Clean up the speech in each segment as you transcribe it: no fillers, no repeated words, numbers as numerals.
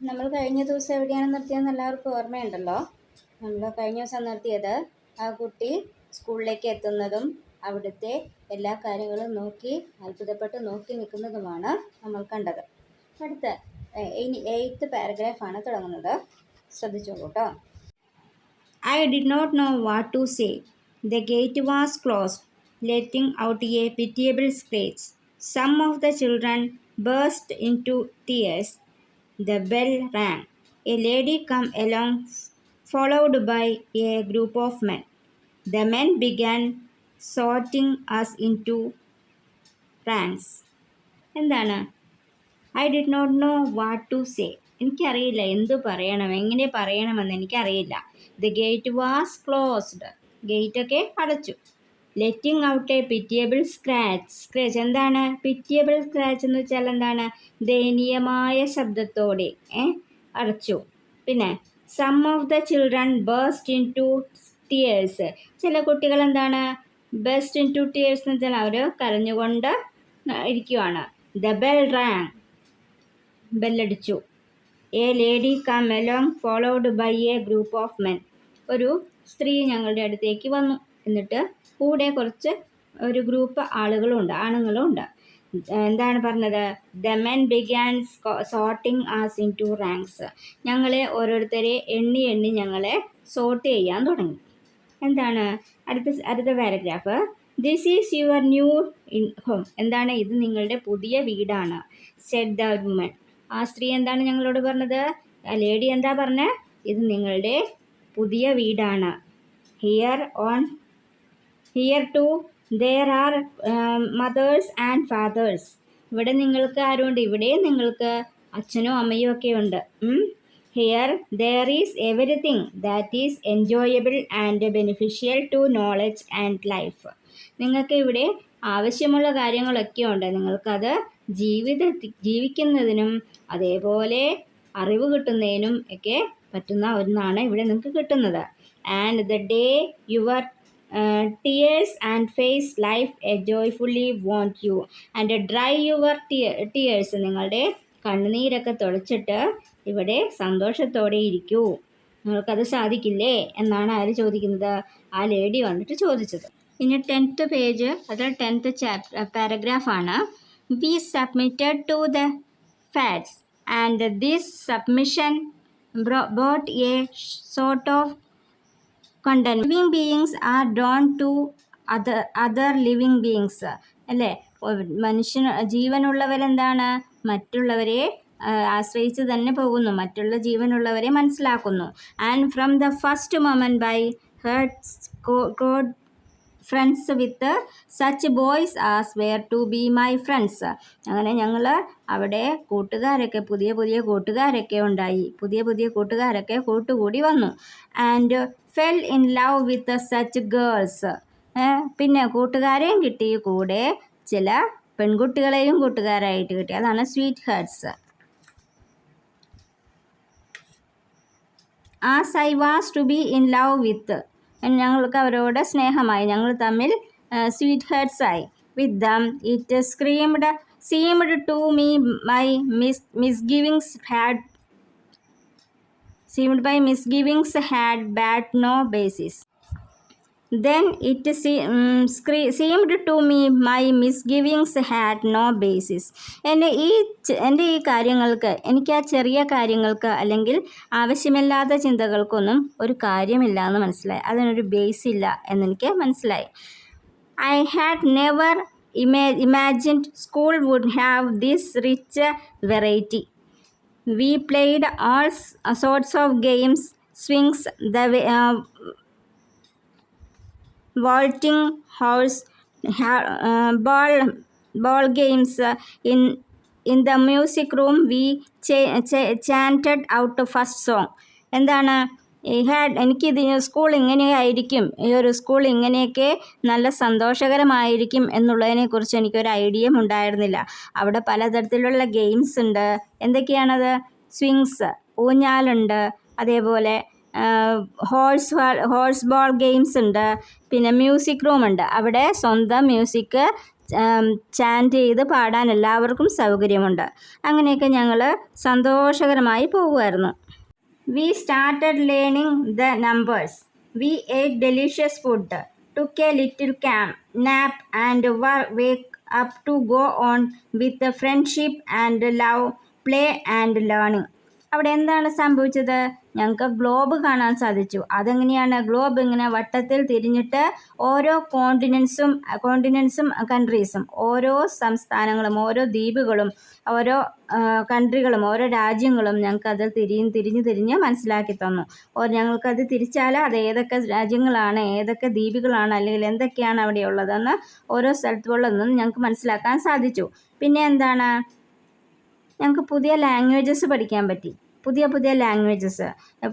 നമ്മൾ കഴിഞ്ഞ ദിവസം എവിടെയാണ് നിർത്തിയതെന്ന് എല്ലാവർക്കും ഓർമ്മയുണ്ടല്ലോ. നമ്മൾ കഴിഞ്ഞ ദിവസം നിർത്തിയത് ആ കുട്ടി സ്കൂളിലേക്ക് എത്തുന്നതും അവിടുത്തെ എല്ലാ കാര്യങ്ങളും നോക്കി അത്ഭുതപ്പെട്ട് നോക്കി നിൽക്കുന്നതുമാണ് നമ്മൾ കണ്ടത്. അടുത്ത 8th പാരഗ്രാഫാണ് തുടങ്ങുന്നത്. ശ്രദ്ധിച്ചോളൂ കേട്ടോ. I did not know what to say. The gate was closed, letting out a pitiable screech. Some of the children burst into tears. The bell rang. A lady came along, followed by a group of men. The men began sorting us into ranks. എന്താണ്? I did not know what to say. എനിക്കറിയില്ല എന്തു പറയണം, എങ്ങനെ പറയണമെന്ന് എനിക്കറിയില്ല. The gate was closed. ഗേറ്റൊക്കെ അടച്ചു. Letting out a pitiable scratch. എന്താണ് പിറ്റിയബിൾ സ്ക്രാച്ച് എന്ന് വെച്ചാൽ? എന്താണ്? ദയനീയമായ ശബ്ദത്തോടെ അടച്ചു. പിന്നെ some of the children burst into tears. ചില കുട്ടികൾ എന്താണ് ബേസ്റ്റ് ഇൻ ടു ടിയേഴ്സ് എന്ന് വെച്ചാൽ അവർ കരഞ്ഞുകൊണ്ട് ഇരിക്കുവാണ്. The bell rang. ബെല്ലടിച്ചു. A lady come along followed by a group of men. ഒരു സ്ത്രീ ഞങ്ങളുടെ അടുത്തേക്ക് വന്നു. എന്നിട്ട് കൂടെ കുറച്ച് ഒരു ഗ്രൂപ്പ് ആളുകളുണ്ട്, ആണുങ്ങളുണ്ട്. എന്താണ് പറഞ്ഞത്? The men began sorting us into ranks. ഞങ്ങളെ ഓരോരുത്തരെ എണ്ണി എണ്ണി ഞങ്ങളെ സോർട്ട് ചെയ്യാൻ തുടങ്ങി. എന്താണ് അടുത്ത paragraph? This is your new in home. എന്താണ്? ഇത് നിങ്ങളുടെ പുതിയ വീടാണ്. Said the woman. ആ സ്ത്രീ എന്താണ് ഞങ്ങളോട് പറഞ്ഞത്? ആ ലേഡി എന്താ പറഞ്ഞത്? ഇത് നിങ്ങളുടെ പുതിയ വീടാണ്. Here too there are mothers and fathers. ഇവിടെ നിങ്ങൾക്ക് ആരുണ്ട്? ഇവിടെ നിങ്ങൾക്ക് അച്ഛനും അമ്മയും ഒക്കെ ഉണ്ട്. Here there is everything that is enjoyable and beneficial to knowledge and life. നിങ്ങൾക്ക് ഇവിടെ ആവശ്യമുള്ള കാര്യങ്ങളൊക്കെ ഉണ്ട്. നിങ്ങൾക്കത് ജീവിക്കുന്നതിനും അതേപോലെ അറിവ് കിട്ടുന്നതിനും ഒക്കെ പറ്റുന്ന ഒന്നാണ് ഇവിടെ നിങ്ങൾക്ക് കിട്ടുന്നത്. And the day your tears and face life a joyfully want you and dry your tears. നിങ്ങളുടെ കണ്ണുനീരൊക്കെ തുടച്ചിട്ട് ഇവിടെ സന്തോഷത്തോടെ ഇരിക്കൂ. നിങ്ങൾക്കത് സാധിക്കില്ലേ എന്നാണ് ആര് ചോദിക്കുന്നത്? ആ ലേഡി വന്നിട്ട് ചോദിച്ചത്. ഇനി 10th പേജ്, അത് 10th പാരഗ്രാഫാണ്. We submitted to the facts and this submission brought a sort of content. Living beings are drawn to other living beings. അല്ലേ? ജീവനുള്ളവരെന്താണ്? മറ്റുള്ളവരെ ആശ്രയിച്ച് തന്നെ പോകുന്നു, മറ്റുള്ള ജീവനുള്ളവരെ മനസ്സിലാക്കുന്നു. And from the first moment by hearts got friends with such boys as were to be my friends. അങ്ങനെ ഞങ്ങൾ അവിടെ കൂട്ടുകാരൊക്കെ പുതിയ കൂട്ടുകാരൊക്കെ ഉണ്ടായി. പുതിയ കൂട്ടുകാരൊക്കെ കൂട്ടുകൂടി വന്നു. And fell in love with such girls. പിന്നെ കൂട്ടുകാരെയും കിട്ടി, കൂടെ ചില പെൺകുട്ടികളെയും കൂട്ടുകാരായിട്ട് കിട്ടി. അതാണ് sweethearts. As I was to be in love with. ഞങ്ങൾക്ക് അവരോട് സ്നേഹമായി, ഞങ്ങൾ തമ്മിൽ സ്വീറ്റ് ഹേർട്സ് ആയി. With them it seemed to me my misgivings had but no basis. Then it seemed to me my misgivings had no basis. എൻ്റെ ഈ കാര്യങ്ങൾക്ക്, എനിക്ക് ആ ചെറിയ കാര്യങ്ങൾക്ക് അല്ലെങ്കിൽ ആവശ്യമില്ലാത്ത ചിന്തകൾക്കൊന്നും ഒരു കാര്യമില്ല എന്ന് മനസ്സിലായി. അതിനൊരു ബേസ് ഇല്ല എന്നെനിക്ക് മനസ്സിലായി. I had never imagined school would have this rich variety. We played all sorts of games, swings, the vaulting house, ball games. In the music room we chanted out the first song. എന്താണ്? എനിക്കിത് school ഇങ്ങനെയായിരിക്കും, ഈ ഒരു school ഇങ്ങനെയൊക്കെ നല്ല സന്തോഷകരമായിരിക്കും എന്നുള്ളതിനെക്കുറിച്ച് എനിക്കൊരു ഐഡിയയും ഉണ്ടായിരുന്നില്ല. അവിടെ പലതരത്തിലുള്ള ഗെയിംസ് ഉണ്ട്. എന്തൊക്കെയാണത്? സ്വിങ്സ്, ഊഞ്ഞാലുണ്ട്, അതേപോലെ ഹോഴ്സ് ബോൾ ഗെയിംസ് ഉണ്ട്. പിന്നെ മ്യൂസിക് റൂം ഉണ്ട്. അവിടെ സ്വന്തം മ്യൂസിക് ചാൻറ്റ് ചെയ്ത് പാടാൻ എല്ലാവർക്കും സൗകര്യമുണ്ട്. അങ്ങനെയൊക്കെ ഞങ്ങൾ സന്തോഷകരമായി പോകുമായിരുന്നു. We started learning the numbers. We ate delicious food, took a little nap, and wake up to go on with the friendship and love, play and learning. അവിടെ എന്താണ് സംഭവിച്ചത്? ഞങ്ങൾക്ക് ഗ്ലോബ് കാണാൻ സാധിച്ചു. അതെങ്ങനെയാണ്? ഗ്ലോബ് ഇങ്ങനെ വട്ടത്തിൽ തിരിഞ്ഞിട്ട് ഓരോ കോണ്ടിനെൻസും കൺട്രീസും, ഓരോ സംസ്ഥാനങ്ങളും, ഓരോ ദ്വീപുകളും, ഓരോ കൺട്രികളും, ഓരോ രാജ്യങ്ങളും ഞങ്ങൾക്കത് തിരിഞ്ഞ് മനസ്സിലാക്കി തന്നു. ഞങ്ങൾക്കത് തിരിച്ചാൽ അത് ഏതൊക്കെ രാജ്യങ്ങളാണ്, ഏതൊക്കെ ദ്വീപുകളാണ്, അല്ലെങ്കിൽ എന്തൊക്കെയാണ് അവിടെ ഉള്ളതെന്ന് ഓരോ സ്ഥലത്തുള്ളതെന്ന് ഞങ്ങൾക്ക് മനസ്സിലാക്കാൻ സാധിച്ചു. പിന്നെ എന്താണ്? ഞങ്ങൾക്ക് പുതിയ ലാംഗ്വേജസ് പഠിക്കാൻ പറ്റി. പുതിയ languages.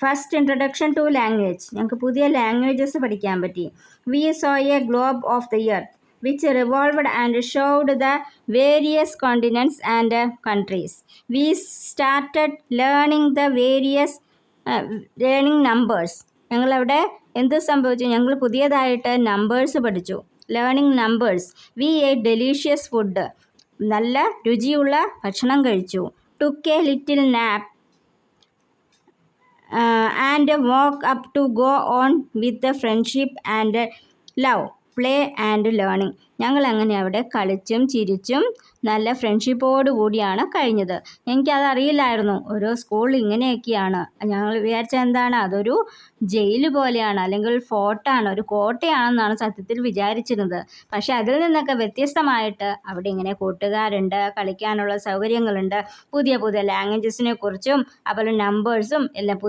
First introduction to language. ഞങ്ങൾക്ക് പുതിയ ലാംഗ്വേജസ് പഠിക്കാൻ പറ്റി. We saw a globe of the earth which revolved and showed the various continents and countries. We started learning numbers. ഞങ്ങളവിടെ എന്ത് സംഭവിച്ചു? ഞങ്ങൾ പുതിയതായിട്ട് നമ്പേഴ്സ് പഠിച്ചു. Learning numbers. We ate delicious food. നല്ല രുചിയുള്ള ഭക്ഷണം കഴിച്ചു. took a little nap and woke up to go on with the friendship and love, play and learning. ഞങ്ങൾ അങ്ങനെ അവിടെ കളിച്ചും ചിരിച്ചും നല്ല ഫ്രണ്ട്ഷിപ്പോട് കൂടിയാണ് കഴിഞ്ഞത്. എനിക്കത് അറിയില്ലായിരുന്നു ഓരോ സ്കൂളിൽ ഇങ്ങനെയൊക്കെയാണ്. ഞങ്ങൾ വിചാരിച്ച എന്താണ്, അതൊരു ജയിൽ പോലെയാണ്, അല്ലെങ്കിൽ ഫോർട്ടാണ്, ഒരു കോട്ടയാണെന്നാണ് സത്യത്തിൽ വിചാരിച്ചിരുന്നത്. പക്ഷേ അതിൽ നിന്നൊക്കെ വ്യത്യസ്തമായിട്ട് അവിടെ ഇങ്ങനെ കൂട്ടുകാരുണ്ട്, കളിക്കാനുള്ള സൗകര്യങ്ങളുണ്ട്, പുതിയ ലാംഗ്വേജസിനെ കുറിച്ചും അതുപോലെ നമ്പേഴ്സും എല്ലാം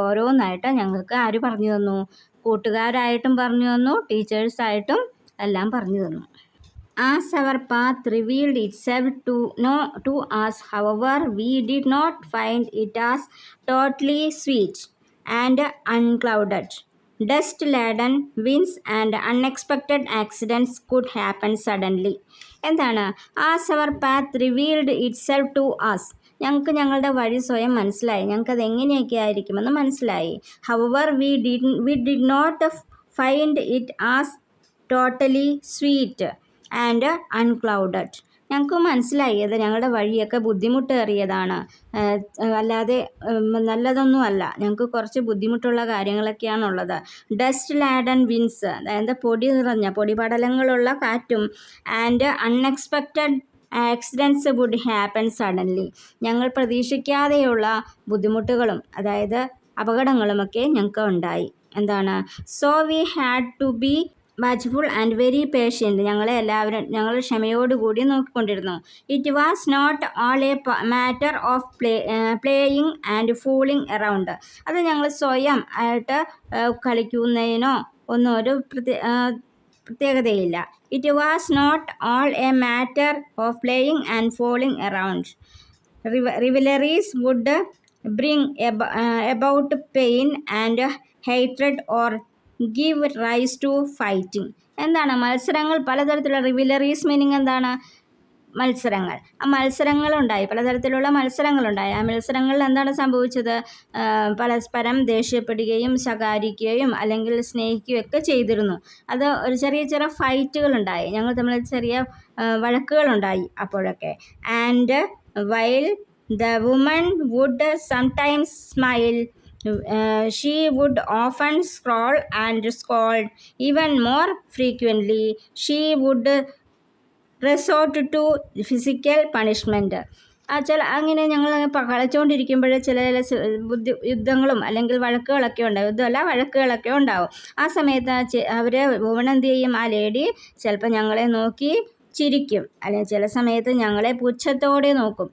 ഓരോന്നായിട്ട് ഞങ്ങൾക്ക് ആര് പറഞ്ഞു തന്നു? കൂട്ടുകാരായിട്ടും പറഞ്ഞു തന്നു, ടീച്ചേഴ്സായിട്ടും എല്ലാം പറഞ്ഞു തന്നു. As our path revealed itself to us, however, we did not find it as totally sweet and unclouded. Dust-laden winds and unexpected accidents could happen suddenly. എന്താണ്? As our path revealed itself to us. ഞങ്ങൾക്ക് ഞങ്ങളുടെ വഴി സ്വയം മനസ്സിലായി. ഞങ്ങൾക്കത് എങ്ങനെയൊക്കെ ആയിരിക്കുമെന്ന് മനസ്സിലായി. However, we did not find it as totally sweet and unclouded. ഞങ്ങൾക്ക് മനസ്സിലായി അത് ഞങ്ങളുടെ വഴിയൊക്കെ ബുദ്ധിമുട്ടേറിയതാണ്, അല്ലാതെ നല്ലതൊന്നും അല്ല. ഞങ്ങൾക്ക് കുറച്ച് ബുദ്ധിമുട്ടുള്ള കാര്യങ്ങളൊക്കെയാണുള്ളത്. ഡസ്റ്റ് ലാഡൻ വിൻസ്, അതായത് പൊടി നിറഞ്ഞ പൊടിപടലങ്ങളുള്ള കാറ്റും, and unexpected accidents would happen suddenly. ഞങ്ങൾ പ്രതീക്ഷിക്കാതെയുള്ള ബുദ്ധിമുട്ടുകളും, അതായത് അപകടങ്ങളുമൊക്കെ ഞങ്ങൾക്ക് ഉണ്ടായി. എന്താണ്? So we had to be watchful and very patient. ഞങ്ങൾ ക്ഷമയോടുകൂടി നോക്കിക്കൊണ്ടിരുന്നു. It was not all a matter of playing and fooling around. അത് ഞങ്ങൾ സ്വയം ആയിട്ട് കളിക്കുന്നതിനോ ഒന്നും ഒരു പ്രത്യേകതയില്ല. It was not all a matter of playing and fooling around. Rivalries would bring about pain and hatred or give rise to fighting. എന്താണ്? മത്സരങ്ങൾ, പലതരത്തിലുള്ള റിവിലറീസ് മീനിങ് എന്താണ്? മത്സരങ്ങൾ. ആ മത്സരങ്ങളുണ്ടായി, പലതരത്തിലുള്ള മത്സരങ്ങളുണ്ടായി. ആ മത്സരങ്ങളിൽ എന്താണ് സംഭവിച്ചത്? പരസ്പരം ദേഷ്യപ്പെടുകയും ശകാരിക്കുകയും അല്ലെങ്കിൽ സ്നേഹിക്കുകയും ഒക്കെ ചെയ്തിരുന്നു. അത് ഒരു ചെറിയ ഫൈറ്റുകളുണ്ടായി, ഞങ്ങൾ തമ്മിൽ ചെറിയ വഴക്കുകളുണ്ടായി അപ്പോഴൊക്കെ. And while the woman would sometimes smile, she would often scroll and scold. Even more frequently, she would resort to physical punishment. അങ്ങനെ ഞങ്ങൾ കളിച്ചുകൊണ്ടിരിക്കുമ്പോൾ ചില യുദ്ധങ്ങളും അല്ലെങ്കിൽ വഴക്കുകളൊക്കെ ഉണ്ടാവും. വഴക്കുകളൊക്കെ ഉണ്ടാവും. ആ സമയത്ത് അവർ എന്ത് ചെയ്യും? ആ ലേഡി ചിലപ്പോൾ ഞങ്ങളെ നോക്കി ചിരിക്കും, അല്ലെങ്കിൽ ചില സമയത്ത് ഞങ്ങളെ പുച്ഛത്തോടെ നോക്കും,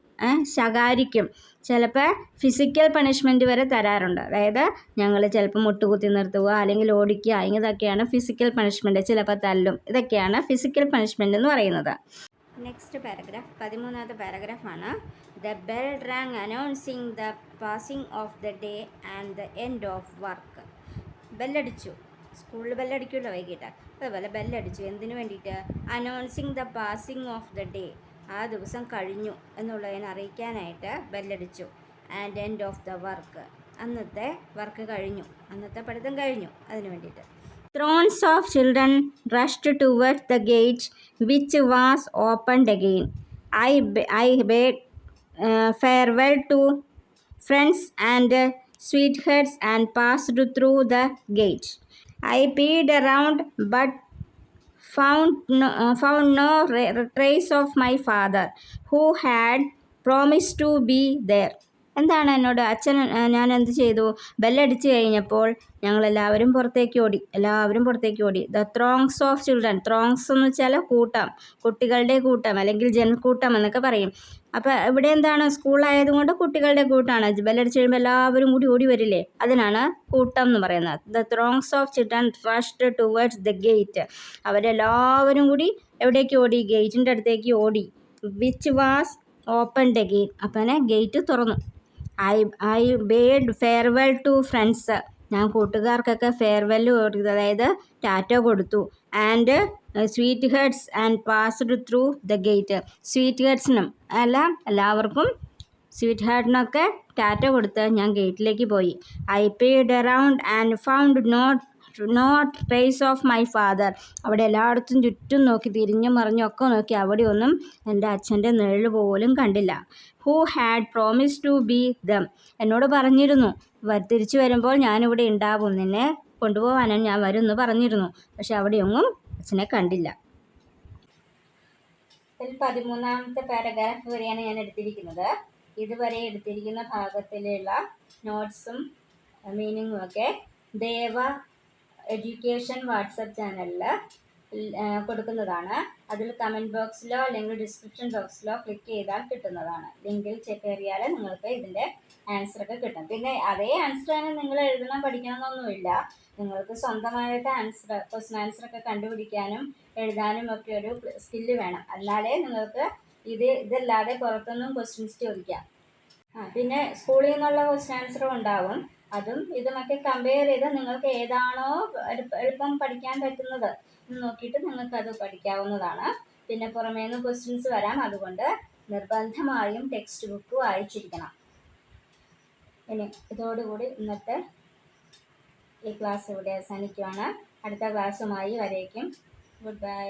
ശകാരിക്കും. ചിലപ്പോൾ ഫിസിക്കൽ പണിഷ്മെൻറ്റ് വരെ തരാറുണ്ട്. അതായത് ഞങ്ങൾ ചിലപ്പോൾ മുട്ടുകുത്തി നിർത്തുക, അല്ലെങ്കിൽ ഓടിക്കുക, ഇതൊക്കെയാണ് ഫിസിക്കൽ പണിഷ്മെൻറ്റ്. ചിലപ്പോൾ തല്ലും. ഇതൊക്കെയാണ് ഫിസിക്കൽ പണിഷ്മെൻറ്റ് എന്ന് പറയുന്നത്. നെക്സ്റ്റ് പാരഗ്രാഫ്, 13ാമത്തെ പാരഗ്രാഫാണ്. The bell rang announcing the passing of the day and the end of work. ബെല്ലടിച്ചു. സ്കൂളിൽ ബെല്ലടിക്കുമല്ലോ വൈകിട്ട്, അതുപോലെ ബെല്ലടിച്ചു. എന്തിനു വേണ്ടിയിട്ട്? Announcing the passing of the day, ആ ദിവസം കഴിഞ്ഞു എന്നുള്ളതിനെ അറിയിക്കാനായിട്ട് ബെല്ലടിച്ചു. And end of the work, അന്നത്തെ വർക്ക് കഴിഞ്ഞു, അന്നത്തെ പഠിത്തം കഴിഞ്ഞു, അതിന് വേണ്ടിയിട്ട്. Throngs of children rushed towards the gate, which was opened again. I bade farewell to friends and sweethearts and passed through the gate. I peered around but found no trace of my father, who had promised to be there. എന്താണ് എന്നോട് അച്ഛൻ ഞാൻ എന്ത് ചെയ്തു? ബെല്ലടിച്ച് കഴിഞ്ഞപ്പോൾ ഞങ്ങളെല്ലാവരും പുറത്തേക്ക് ഓടി. ദ ത്രോങ്സ് ഓഫ് ചിൽഡ്രൻ, ത്രോങ്സ് എന്ന് വെച്ചാൽ കൂട്ടം, കുട്ടികളുടെ കൂട്ടം അല്ലെങ്കിൽ ജനക്കൂട്ടം എന്നൊക്കെ പറയും. അപ്പോൾ ഇവിടെ എന്താണ്, സ്കൂളായതുകൊണ്ട് കുട്ടികളുടെ കൂട്ടമാണ്. ബെല്ലടിച്ച് കഴിയുമ്പോൾ എല്ലാവരും കൂടി ഓടി വരില്ലേ, അതിനാണ് കൂട്ടം എന്ന് പറയുന്നത്. The throngs of children rushed towards the gate, അവരെല്ലാവരും കൂടി എവിടേക്ക് ഓടി? ഗേറ്റിൻ്റെ അടുത്തേക്ക് ഓടി. വിച്ച് വാസ് ഓപ്പൺഡ് അഗെയിൻ, അപ്പം ഗേറ്റ് തുറന്നു. I bade farewell to friends, ഞാൻ കൂട്ടുകാർക്കൊക്കെ ഫെയർവെൽ കൊടുത്തു, അതായത് ടാറ്റ കൊടുത്തു. And sweethearts and passed through the gate, സ്വീറ്റ് ഹെഡ്സിനും എല്ലാവർക്കും സ്വീറ്റ് ഹാർട്ടിനൊക്കെ ടാറ്റ കൊടുത്ത് ഞാൻ ഗേറ്റിലേക്ക് പോയി. I peered around and found not trace of my father, അവിടെ എല്ലായിടത്തും ചുറ്റും നോക്കി, തിരിഞ്ഞും മറിഞ്ഞൊക്കെ നോക്കി, അവിടെ ഒന്നും എൻ്റെ അച്ഛൻ്റെ നിഴൽ പോലും കണ്ടില്ല. Who had promise to be them, എന്നോട് പറഞ്ഞിരുന്നു തിരിച്ചു വരുമ്പോൾ ഞാനിവിടെ ഉണ്ടാവും, നിന്നെ കൊണ്ടുപോകാനും ഞാൻ വരും എന്ന് പറഞ്ഞിരുന്നു. പക്ഷെ അവിടെയൊന്നും അച്ഛനെ കണ്ടില്ല. ഇതിൽ 13ാമത്തെ പാരഗ്രാഫ് വരെയാണ് ഞാൻ എടുത്തിരിക്കുന്നത്. ഇതുവരെ എടുത്തിരിക്കുന്ന ഭാഗത്തിലുള്ള നോട്ട്സും മീനിങ്ങും ഒക്കെ ദേവ എഡ്യൂക്കേഷൻ വാട്സപ്പ് ചാനലിൽ കൊടുക്കുന്നതാണ്. അതിൽ കമൻറ്റ് ബോക്സിലോ അല്ലെങ്കിൽ ഡിസ്ക്രിപ്ഷൻ ബോക്സിലോ ക്ലിക്ക് ചെയ്താൽ കിട്ടുന്നതാണ്. ലിങ്കിൽ കയറിയാൽ നിങ്ങൾക്ക് ഇതിൻ്റെ ആൻസറൊക്കെ കിട്ടും. പിന്നെ അതേ ആൻസർ തന്നെ നിങ്ങൾ എഴുതണം, പഠിക്കണമെന്നൊന്നുമില്ല. നിങ്ങൾക്ക് സ്വന്തമായിട്ട് ക്വസ്റ്റ്യൻ ആൻസറൊക്കെ കണ്ടുപിടിക്കാനും എഴുതാനും ഒക്കെ ഒരു സ്കില്ല് വേണം. എന്നാലേ നിങ്ങൾക്ക് ഇതല്ലാതെ പുറത്തൊന്നും ക്വസ്റ്റ്യൻസ് ചോദിക്കാം. പിന്നെ സ്കൂളിൽ നിന്നുള്ള ക്വസ്റ്റ്യൻ ആൻസറും ഉണ്ടാവും. അതും ഇതുമൊക്കെ കമ്പയർ ചെയ്ത് നിങ്ങൾക്ക് ഏതാണോ എളുപ്പം പഠിക്കാൻ പറ്റുന്നത് എന്ന് നോക്കിയിട്ട് നിങ്ങൾക്കത് പഠിക്കാവുന്നതാണ്. പിന്നെ പുറമേ നിന്ന് ക്വസ്റ്റ്യൻസ് വരാം, അതുകൊണ്ട് നിർബന്ധമായും ടെക്സ്റ്റ് ബുക്ക് വായിച്ചിരിക്കണം. ഇനി ഇതോടുകൂടി ഇന്നത്തെ ഈ ക്ലാസ് ഇവിടെ അവസാനിക്കുകയാണ്. അടുത്ത ക്ലാസ്സുമായി വരേക്കും ഗുഡ് ബൈ.